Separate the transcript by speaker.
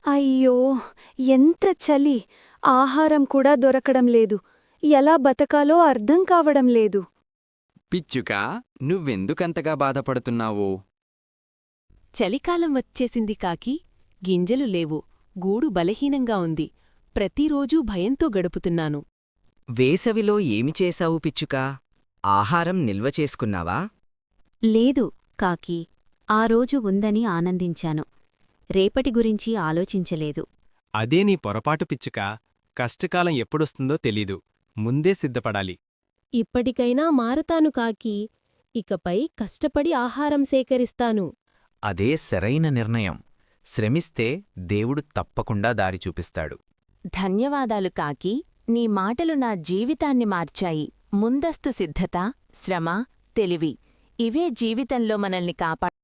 Speaker 1: అయ్యో! ఎంత చలి! ఆహారం కూడా దొరకడం లేదు. ఎలా బతకాలో అర్థం కావడం లేదు.
Speaker 2: పిచ్చుకా, నువ్వెందుకంతగా బాధపడుతున్నావు?
Speaker 3: చలికాలం వచ్చేసింది కాకి. గింజలు లేవు. గూడు బలహీనంగా ఉంది. ప్రతిరోజూ భయంతో గడుపుతున్నాను.
Speaker 4: వేసవిలో ఏమి చేశావు పిచ్చుకా? ఆహారం నిల్వ చేసుకున్నావా?
Speaker 5: లేదు కాకి. ఆ రోజు ఉందని ఆనందించాను. రేపటి గురించి ఆలోచించలేదు.
Speaker 6: అదే నీ పొరపాటు పిచ్చుకా. కష్టకాలం ఎప్పుడొస్తుందో తెలీదు. ముందే సిద్ధపడాలి.
Speaker 7: ఇప్పటికైనా మారతాను కాకి. ఇకపై కష్టపడి ఆహారం సేకరిస్తాను.
Speaker 8: అదే సరైన నిర్ణయం. శ్రమిస్తే దేవుడు తప్పకుండా దారి చూపిస్తాడు.
Speaker 3: ధన్యవాదాలు కాకి. నీ మాటలు నా జీవితాన్ని మార్చాయి. ముందస్తు సిద్ధత, శ్రమ, తెలివి ఇవే జీవితంలో మనల్ని కాపాడు.